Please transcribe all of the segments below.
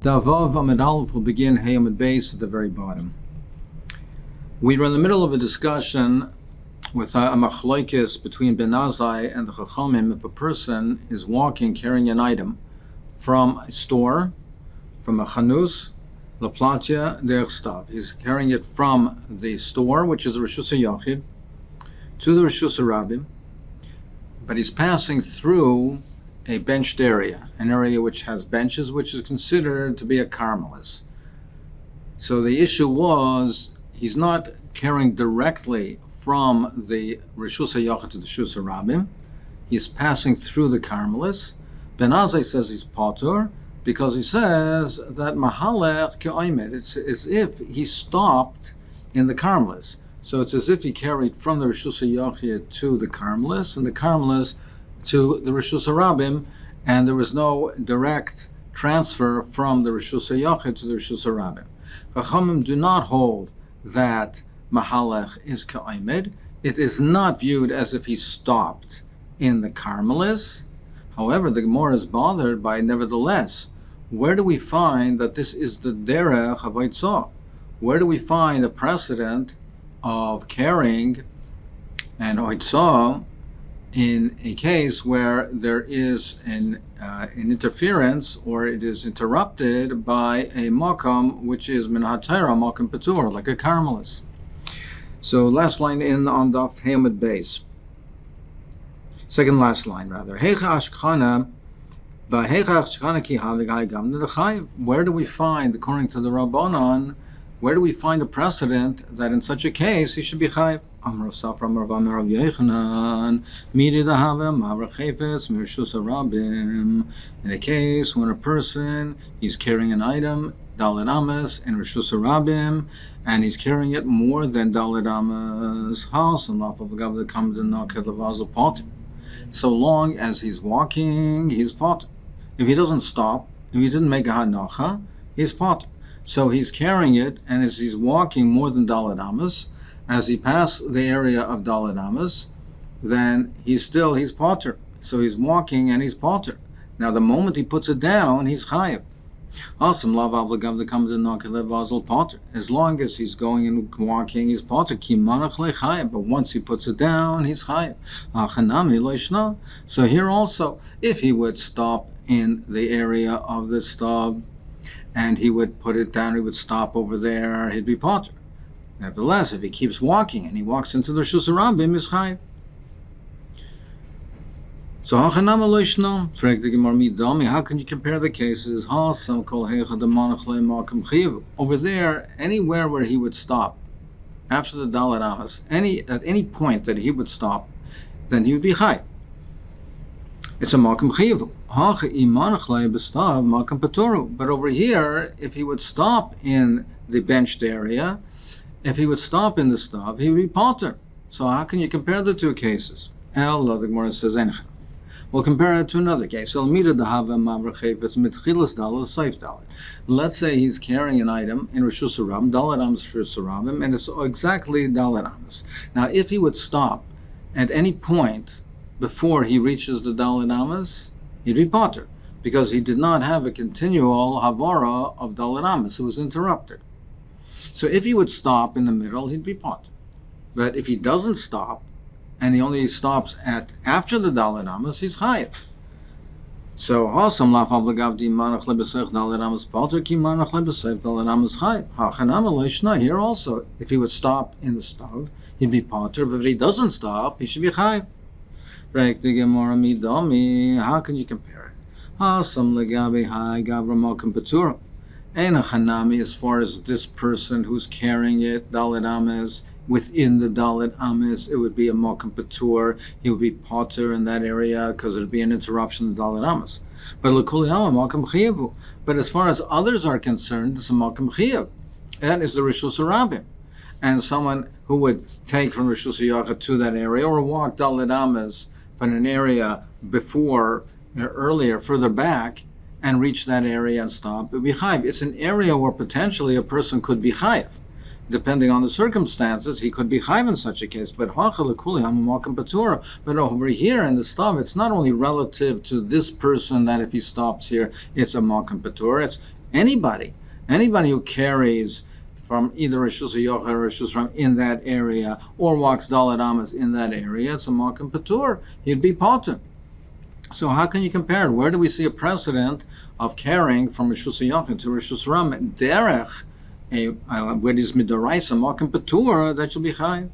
Davav Amud Aleph will begin Hey Amud Beis at the very bottom. We were in the middle of a discussion with a machloikis between Ben Azai and the Chachamim. If a person is walking carrying an item from a store, from a chanus, la platya derech stav. He's carrying it from the store, which is a Rishus HaYachid, to the Rishus HaRabim, but he's passing through a benched area, an area which has benches, which is considered to be a karmelis. So the issue was, he's not carrying directly from the Rishus HaYachid to the Rishus HaRabim. He's passing through the karmelis. Ben Azai says he's patur, because he says that mahalech ke'oimed. It's as if he stopped in the karmelis. So it's as if he carried from the Rishus HaYachid to the karmelis, and the karmelis to the Rishus HaRabim, and there was no direct transfer from the Rishus HaYachid to the Rishus HaRabim. Chachamim do not hold that mahalech is ka'omed. It is not viewed as if he stopped in the karmelis. However, the Gemara is bothered by, nevertheless, where do we find that this is the derech of Eitzah? Where do we find a precedent of carrying an Eitzah in a case where there is an interference, or it is interrupted by a makam which is min hatayra, makam patur, like a karmelis? So last line in on Daf Hey Amud Beis. Second last line rather. Where do we find, according to the Rabbanan, where do we find a precedent that in such a case he should be chayiv? In a case when a person is carrying an item, Dalet Ames, in Rishus HaRabim, and he's carrying it more than Dalet Ames, so long as he's walking, he's pot. If he doesn't stop, if he didn't make a hanacha, he's pot. So he's carrying it, and as he's walking more than Dalet Ames, as he passes the area of Dalet Ames, then he's potter. So he's walking and he's potter. Now the moment he puts it down, he's chayiv. As long as he's going and walking, he's potter. But once he puts it down, he's chayiv. So here also, if he would stop in the area of the stub, and he would put it down, he would stop over there, he'd be potter. Nevertheless, if he keeps walking and he walks into the Rishus HaRabim, he's chayiv. So how can you compare the cases? Over there, anywhere where he would stop after the Dalet Ames, at any point that he would stop, then he would be chayiv. It's a makam chiyav. But over here, if he would stop in the benched area, if he would stop in the stav, he would be potter. So how can you compare the two cases? The Gemara says, we'll compare it to another case. Let's say he's carrying an item in Rishus HaRabim, Dalet Ames Rishus HaRabim, and it's exactly Dalet Ames. Now, if he would stop at any point before he reaches the Dalet Ames, he'd be potter, because he did not have a continual havara of Dalet Ames. It was interrupted. So if he would stop in the middle, he'd be potter. But if he doesn't stop, and he only stops after the Dalet Ames, he's chayiv. So Hasam laf avlagavdi manach lebesech Dalet Ames potter ki manach lebesech Dalet Ames chayiv. Hachanam leishna, here also, if he would stop in the stav, he'd be potter. But if he doesn't stop, he should be chayiv. How can you compare it? Hasam legabi hai gavra malkam patura. Ein chanami, as far as this person who's carrying it, Dalet Ames, within the Dalet Ames, it would be a Malkam Patur. He would be potter in that area because it would be an interruption of the Dalet Ames. But L'kuliyama Malkam Chiyavu. But as far as others are concerned, it's a Malkam Chiyav. That is the Rishus HaRabim. And someone who would take from Rishus HaYachid to that area, or walk Dalet Ames from an area before, earlier, further back, and reach that area and stop, it would be chayiv. It's an area where potentially a person could be chayiv. Depending on the circumstances, he could be chayiv in such a case. But over here in the stav, it's not only relative to this person that if he stops here, it's a makam patur. Anybody who carries from either Rishus Yochid or Rishus Ram in that area, or walks Dalet Amas in that area, it's a Makom Patur. He'd be Potter. So how can you compare it? Where do we see a precedent of carrying from Rishus Yochid to Rishus Ram? Derech, where is Midoraisa Makom Patur, that shall be Chayiv.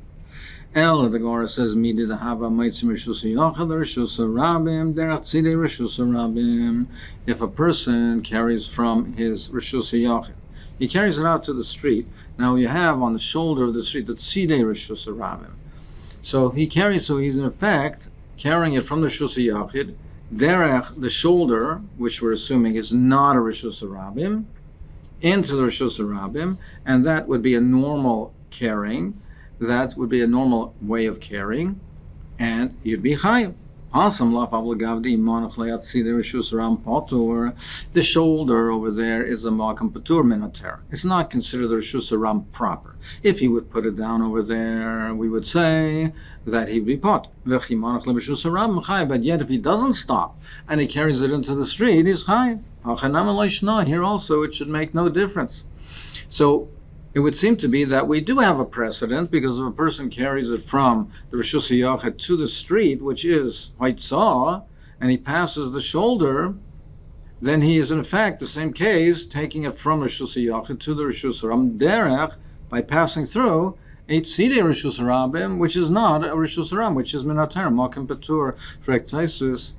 El, the Gemara says, Midi the Hava Maitzim Rishus Yochid Rishus Rabim Derech Tzidei Rishus Rabim. If a person carries from his Rishus Yochid, he carries it out to the street. Now you have on the shoulder of the street the Tzidei Rishus Rabim. So if he carries, so he's in effect carrying it from the Rishus Yochid, derech the shoulder, which we're assuming is not a Rishus Rabim, into the Rishus Rabim, and that would be a normal carrying. That would be a normal way of carrying, and you'd be chayiv. The shoulder over there is a Makom Patur Minoter. It's not considered the Rishus Ram proper. If he would put it down over there, we would say that he'd be pot. But yet if he doesn't stop and he carries it into the street, he's chayiv. Here also it should make no difference. So it would seem to be that we do have a precedent, because if a person carries it from the Rishus Yochid to the street, which is Haitzah, and he passes the shoulder, then he is in effect the same case, taking it from Rishus Yochid to the Rishus Ram derech, by passing through a Tzidei Rishus Rabim, which is not a Rishus Ram, which is Minater, Makom Patur, Frektaisus.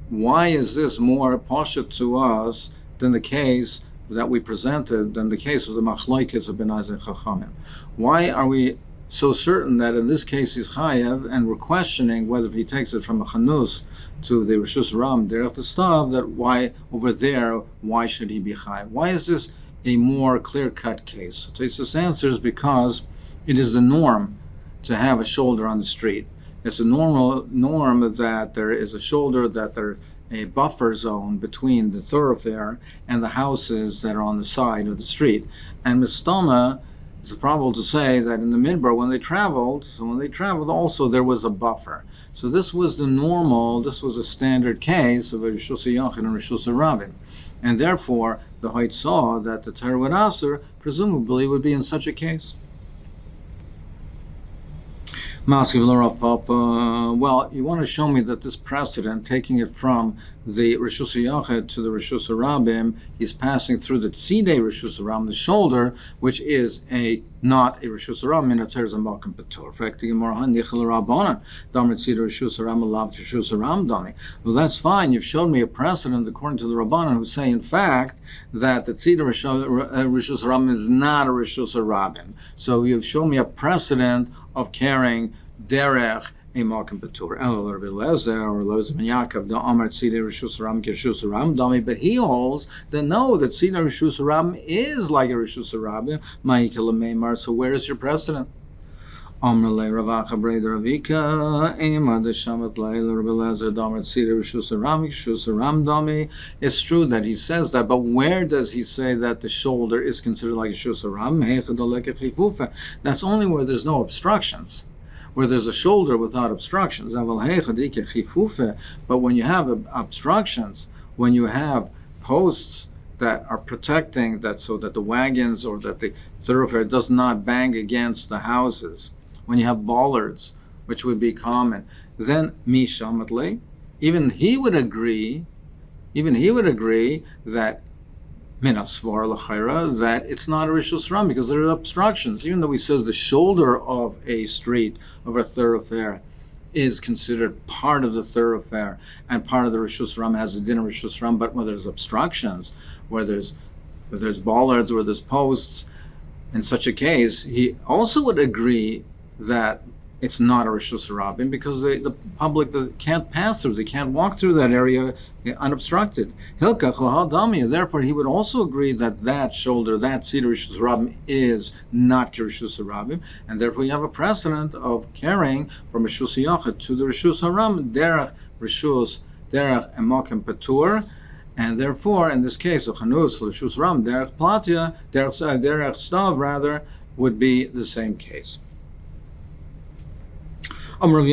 Why is this more poshet to us than the case that we presented, than the case of the Machlokes of Ben Azai Chachamim? Why are we so certain that in this case he's chayav, and we're questioning whether if he takes it from a chanus to the Rishus Ram derech the stav, that why over there, why should he be chayav? Why is this a more clear-cut case? So Tosfos answers, because it is the norm to have a shoulder on the street. It's a norm that there is a shoulder, that there a buffer zone between the thoroughfare and the houses that are on the side of the street. And Mistama, it's probable to say that in the Midbar, when they traveled also there was a buffer. So this was the normal, this was a standard case of a Rishus Yochid and Rishus Rabim. And therefore, the Hoyt saw that the Torah would Aser presumably would be in such a case. Well, you want to show me that this precedent, taking it from the Rishus Yochid to the Rishus Rabim, he's passing through the Tzidei Rishus Ram, the shoulder, which is not a Rishus Ram, in a terms of Makom Patur. Well, that's fine. You've shown me a precedent according to the Rabbanan who say, in fact, that the Tzidei Rishus Ram is not a Rishus Rabim. So you've shown me a precedent of carrying derech a Makom Patur. Rabbi Lezer or Lezer ben Yaakov the Amar Tzidei Rishus Ram Rishus Ram Dami, but he holds that no, that Tzidei Rishus Ram is like a Rishus Rabim. Ma'ikel Meimar. So where is your precedent? Amar le Ravacha Breder Avika Ema the Shamat Leil Rabbi Lezer Damar Tzidei Rishus Ram Rishus Ram Dami. It's true that he says that, but where does he say that the shoulder is considered like a Rishus Ram? That's only where there's no obstructions, where there's a shoulder without obstructions. But when you have obstructions, when you have posts that are protecting that, so that the wagons or that the thoroughfare does not bang against the houses, when you have bollards, which would be common, then mishamatli, even he would agree that minasvar l'chayra, that it's not a Rishus Ram because there are obstructions. Even though he says the shoulder of a street, of a thoroughfare, is considered part of the thoroughfare and part of the Rishus Ram, has a din of Rishus Ram, but when there's obstructions, where there's bollards, where there's posts, in such a case, he also would agree that it's not a Rishus Rabim because the public can't pass through, they can't walk through that area unobstructed. Hilkach lahadami. Therefore, he would also agree that shoulder, that Tzidei Rishus Rabim, is not Rishus Rabim, and therefore you have a precedent of carrying from Rishus Yochid to the Rishus Haram derech Rishus derech and Makom Patur. And therefore, in this case, a chanus l'shus ram derech platya derech stav rather would be the same case. Now, going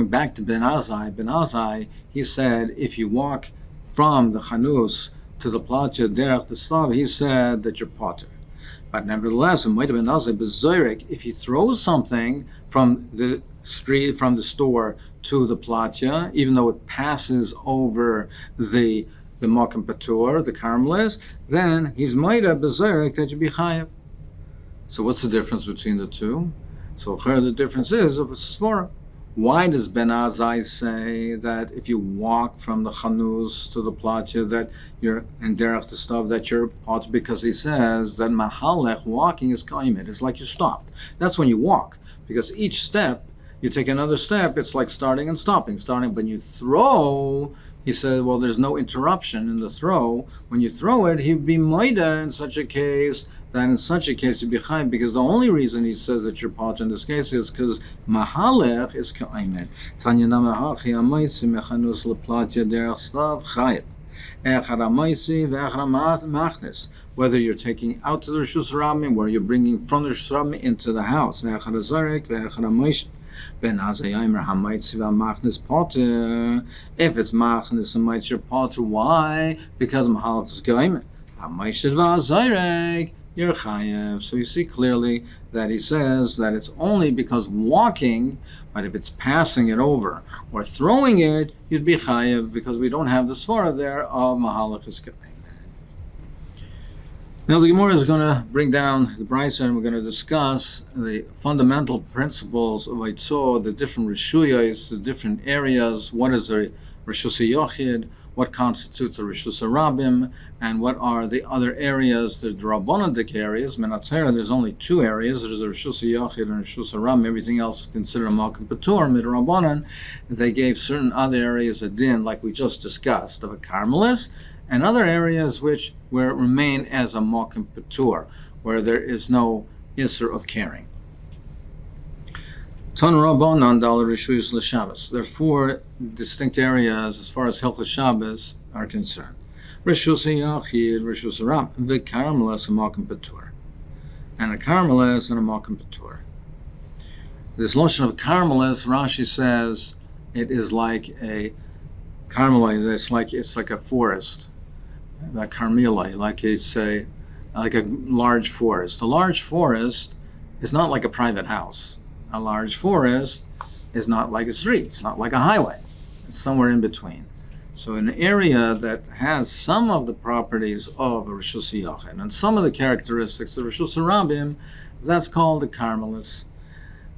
back to Ben Azai, he said if you walk from the chanus to the platja derech the stav, he said that you're potter. But nevertheless, it might have been nazay bezoyrek if you throw something from the street, from the store to the platja, even though it passes over the makom patur, the karmelis, then he's might have bezoyrek that you be chayav. So what's the difference between the two? So the difference is of a svara. Why does Ben Azai say that if you walk from the chanus to the platja that you're in derech the stuff that you're pot? Because he says that mahalech, walking, is kaimet. It's like you stop. That's when you walk, because each step you take another step. It's like starting and stopping. Starting when you throw. He said, well, there's no interruption in the throw. When you throw it, he'd be moida in such a case. That in such a case you'd be chayim, because the only reason he says that you're pot in this case is because mahalech is ka'aymet. Tanya namahachi amaisi mechanus leplatya derech slav chayim. Echad amaisi ve'echad machnes. Whether you're taking out to the Rishus Rabim, where you're bringing from the Rishus Rabim into the house. Echad azarek ve'echad amaisi. Ben Azayaimer Hamaitzi Machnis Potter. If it's Machnis and Maitzer Potter, why? Because Mahalach is Gaimer. Hamaitzi Vazarek, you're Chayev. So you see clearly that he says that it's only because walking, but if it's passing it over or throwing it, you'd be Chayev, because we don't have the svara there of Mahalach is Gaimer. Now the Gemara is going to bring down the Brisa, and we're going to discuss the fundamental principles of Eitzah, the different Rishuyos, the different areas. What is a Rishus Yochid? What constitutes a Rishus Rabim? And what are the other areas, the Drabonadik areas? Menatera, there's only two areas. There's a Rishus Yochid and Rishus Rabim. Everything else is considered Malkim Patur, Midrabanan. They gave certain other areas a din, like we just discussed, of a Carmelis, and other areas where it remain as a Malkim Patur, where there is no Isser of caring. Ton Rabbanan Dal Rishuyos L'Shabbos. There are four distinct areas as far as Hilchos Shabbos are concerned. Rishus Yachid, Rishus Ram, the Carmelis, a Malkim Patur, and a Carmelis and a Malkim Patur. This notion of Carmelis, Rashi says, it is like a Carmelite. It's like a forest. Like Carmeli, like a large forest. A large forest is not like a private house. A large forest is not like a street. It's not like a highway. It's somewhere in between. So an area that has some of the properties of a Rishus Yochid and some of the characteristics of Rishus Rabim, that's called a Carmelis.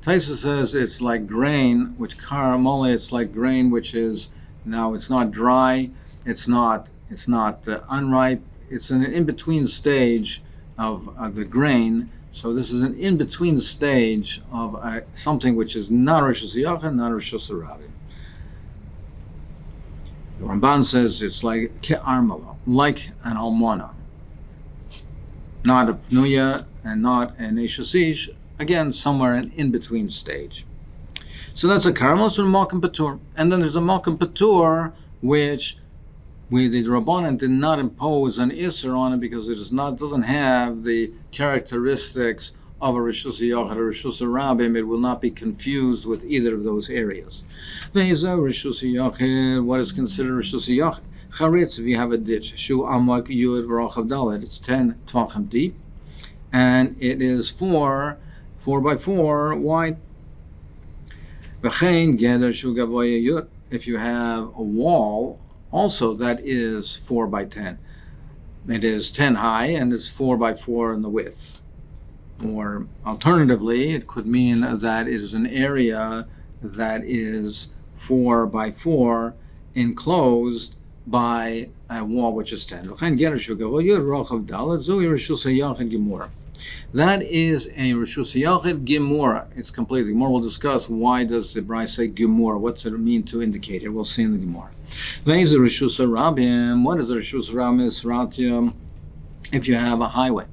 Taisa says it's like grain, which Carmeli, it's like grain which is, now it's not dry, it's not unripe. It's an in-between stage of the grain. So this is an in-between stage of something which is not Rishus Yochid, not Rishus Rabim. The Ramban says it's like ke'armala, like an almana, not a pnuya and not an eshasish. Again, somewhere an in-between stage. So that's a Carmelis and a Malkim Patur. And then there's a Malkim Patur which the Rabbanan did not impose an Isser on it because it doesn't have the characteristics of a Rishus Yochid or Rishus Rabim. It will not be confused with either of those areas. Rishus Yochid, what is considered Rishus Yochid? Charitz, if you have a ditch, Shu Amak Yud V'Rochav Dalet, it's 10 Tvachim deep, and it is 4 by 4 wide. V'chein Geder Shu Gavoya Yud, if you have a wall also that is 4 by 10. It is 10 high and it's 4 by 4 in the width. Or alternatively, it could mean that it is an area that is 4 by 4 enclosed by a wall which is 10. That is a Rishus Yochid Gemura. It's completely Gemura. We'll discuss why does the Brisa say Gemura. What's it mean to indicate it? We'll see in the Gemura. What is a Rishus Rabim? If you have a highway.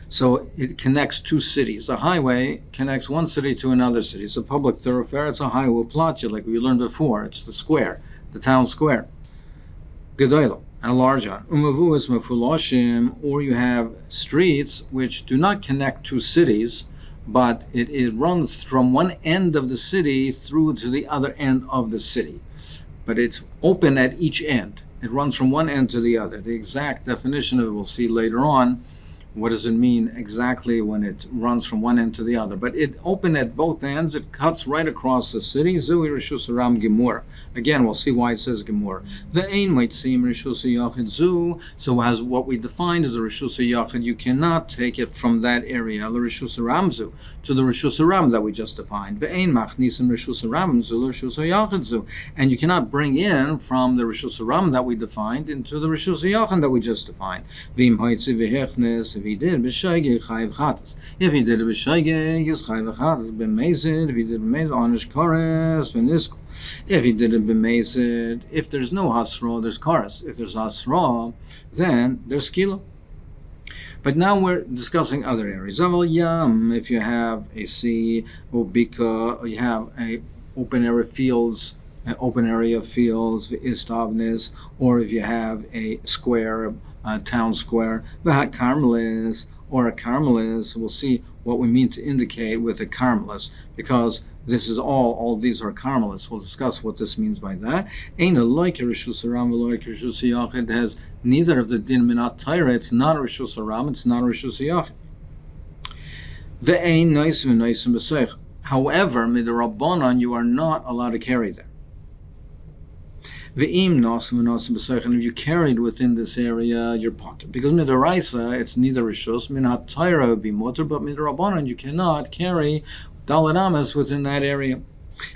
So it connects two cities. A highway connects one city to another city. It's a public thoroughfare. It's a highway platja, like we learned before. It's the square, the town square. Gedoylo, and a large one. Umavu is mefulashim, or you have streets which do not connect two cities, but it runs from one end of the city through to the other end of the city. But it's open at each end. it runs from one end to the other. The exact definition of it we'll see later on. What does it mean exactly when it runs from one end to the other? But it opened at both ends. It cuts right across the city. Zui Rishus Haram Gemur. Again, we'll see why it says Gemur. Ve'ein Maitzim Rishus Yachid Zu. So as what we defined as a Rishus Yachid, you cannot take it from that area, the Rishus Haram Zu, to the Rishus Haram that we just defined. Ve'ein Machnisim Rishus Haram Zu Rishus Yachid Zu. And you cannot bring in from the Rishus Haram that we defined into the Rishus Yachid that we just defined. V'im Haitzi V'hechnes. If he did b'shaygei chayiv chatas. If he did it b'shaygei, he's chayiv chatas. B'mezid. If he did b'mezid, onish kores v'niskol. If he did it b'mezid, if there's no hasra, there's kores. If there's hasra, then there's skila. But now we're discussing other areas. Aval yam, if you have a sea, or bika, or you have a open area fields, istavnis, or if you have a square, town square, Vahat Carmelis, or a Carmelis, we'll see what we mean to indicate with a Carmelis, because this is all these are Carmelis. We'll discuss what this means by that. Ain't a like a Rishus Haram, like Rishus Yachid, has neither of the din minat Torah. It's not a Rishus Haram, it's not a Rishus Yachid. The ain't nice and Masechet. However, midrabanan, you are not allowed to carry them. Ve'im nasim v'nasim b'seich, and if you carried within this area, you're potter. Because midaraisa, it's neither rishus, minat Torah would be mutter, but midrabanan, you cannot carry daled amas within that area.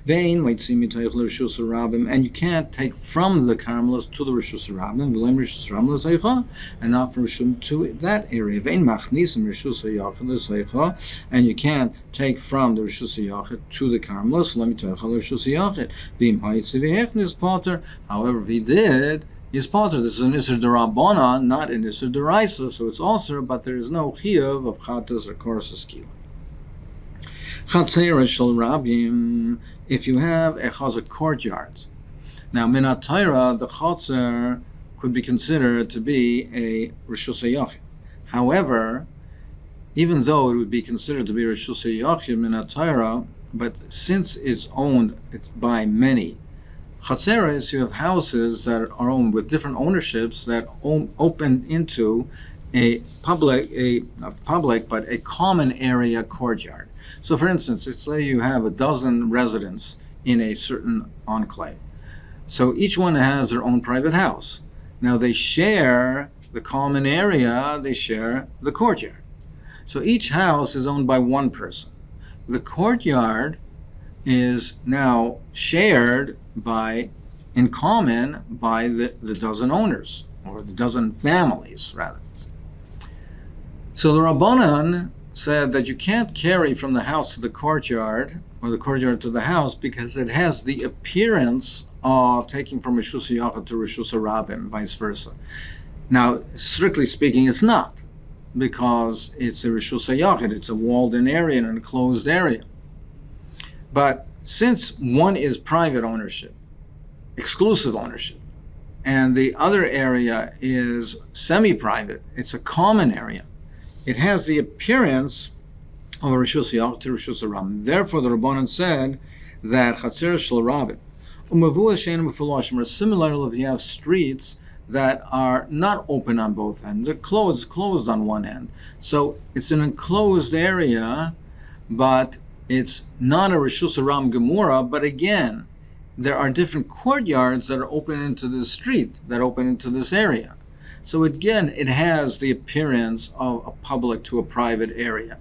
Ve'in meitzim mitayich l'rishus harabim, and you can't take from the Carmelis to the rishus harabim, v'leim rishus harabim l'seicha, and not from rishus to that area. Ve'in machnisim rishus hayachid l'seicha, and you can't take from the rishus hayachid to the Carmelis, v'leim mitayich l'rishus hayachid. Ve'im ha'itzi v'hechnis potter. However, if he did, he's potter. This is an isur d'Rabbanan, not an isur d'Oraisa, so it's also, but there is no chiyuv of chatas or koros skila. Chatzeira shel rabim, if you have a courtyard. Now, minat Torah, the chatzer could be considered to be a rishus hayachid. However, even though it would be considered to be rishus hayachid minat Torah, but since it's owned by many, chatzeres, you have houses that are owned with different ownerships that open into not public, but a common area courtyard. So, for instance, let's say you have a dozen residents in a certain enclave. So each one has their own private house. Now they share the common area, they share the courtyard. So each house is owned by one person. The courtyard is now shared in common by the dozen owners, or the dozen families, rather. So the Rabbanan said that you can't carry from the house to the courtyard, or the courtyard to the house, because it has the appearance of taking from Rishus Yachid to Rishus Harabim, vice versa. Now, strictly speaking, it's not, because it's a Rishus Yachid, it's a walled-in area, an enclosed area. But since one is private ownership, exclusive ownership, and the other area is semi-private, it's a common area, it has the appearance of a Rishus Yachid to Rishus Harabim. Therefore, the Rabbanan said that Chatzer Shel Rabim, or similarly, if you have streets that are not open on both ends, they're closed on one end. So it's an enclosed area, but it's not a Rishus Haram Gemura, but again, there are different courtyards that are open into the street, that open into this area. So again, it has the appearance of a public to a private area.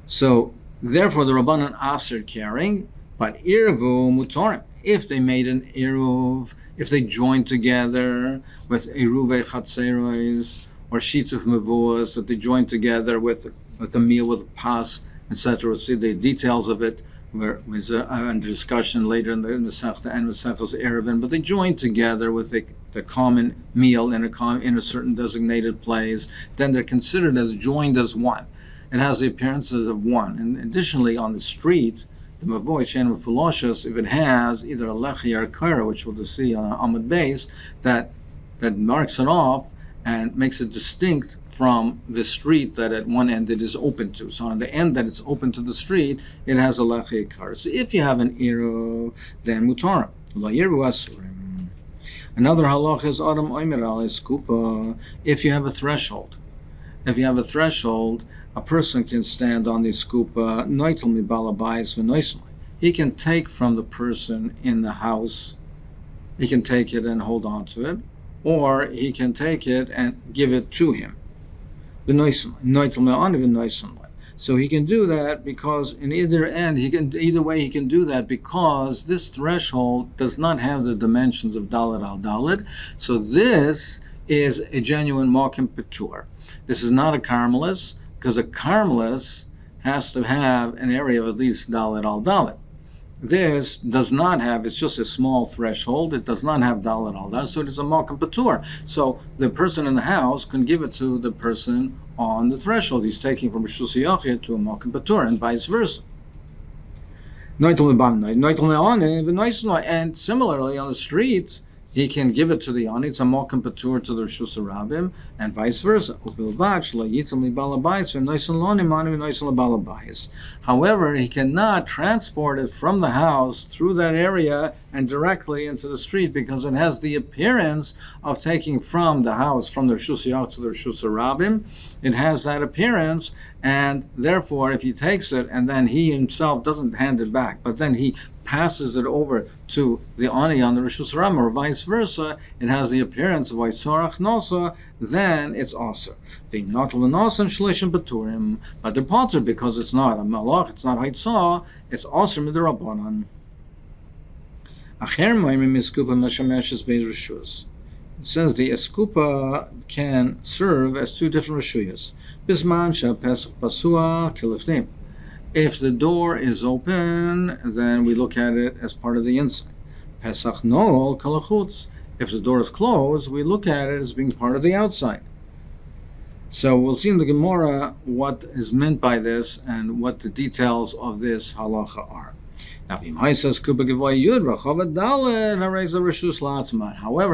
So therefore, the Rabbanan aser carrying, but irvu mutorim. If they made an iruv, if they joined together with iruvei chatzeros or sheets of mevuas, that they joined together with a meal with a pas, etc. We'll see the details of it. There's a discussion later in the Masechta and Masechtas Erevin, but they joined together with the common meal in a certain designated place. Then they're considered as joined as one. It has the appearances of one. And additionally, on the street, the Mavoy Shen with Philoshes, if it has either a Lechi or a Kaira, which we'll see on Amud base, that marks it off and makes it distinct from the street that at one end it is open to. So on the end that it's open to the street, it has a Lechi Kaira. So if you have an Iru, then Mutarim. La Yiru Asurim. Another halach is Adam Oimer Ale Skupa. If you have a threshold, a person can stand on the skupa, noitel mi balabais v'noismai. He can take from the person in the house, he can take it and hold on to it, or he can take it and give it to him. So he can do that because in either way he can do that because this threshold does not have the dimensions of dalet al dalet. So this is a genuine mokim patur. This is not a carmelis, because a carmelis has to have an area of at least dalet al dalet. This does not have, it's just a small threshold, it does not have dalet al dalet, so it is a mokim patur. So the person in the house can give it to the person on the threshold. He's taking from Rishus Yachid to a mokim patur, and vice versa. And similarly, on the street, he can give it to the Ani, it's a mokim patur to the Rishus Rabim, and vice versa. However, he cannot transport it from the house through that area and directly into the street because it has the appearance of taking from the house, from the Rishus Yachid to the Rishus Rabim. It has that appearance, and therefore, if he takes it and then he himself doesn't hand it back, but then he passes it over to the Ani on the Rishus Ram, or vice versa, it has the appearance of Vaisorach Nosa, then it's Aser. But the potter, because it's not a Malach, it's not Haitzah, it's Aser Midrabanan. It says the eskupa can serve as two different reshuyas. Bisman Pesach Pasua Kilifnim. If the door is open, then we look at it as part of the inside. Pesach Noel Kalachutz. If the door is closed, we look at it as being part of the outside. So we'll see in the Gemara what is meant by this and what the details of this halacha are. Now, however,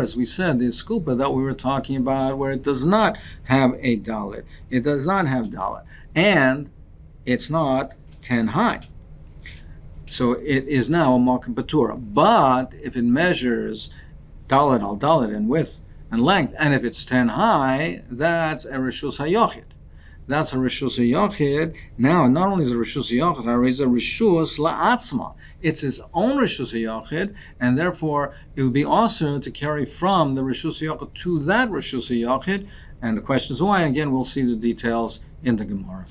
as we said, the skupa that we were talking about, where it does not have a dalet, it does not have dalet, and it's not 10 high. So it is now a makom patura. But if it measures dalet al dalet in width and length, and if it's 10 high, that's a rishus hayochid. That's a rishus hayochid. Now, not only is it a rishus hayochid, it's a rishus la'atzma. It's its own rishus hayochid, and therefore it would be also to carry from the rishus hayochid to that rishus hayochid. And the question is why. Again, we'll see the details in the Gemara.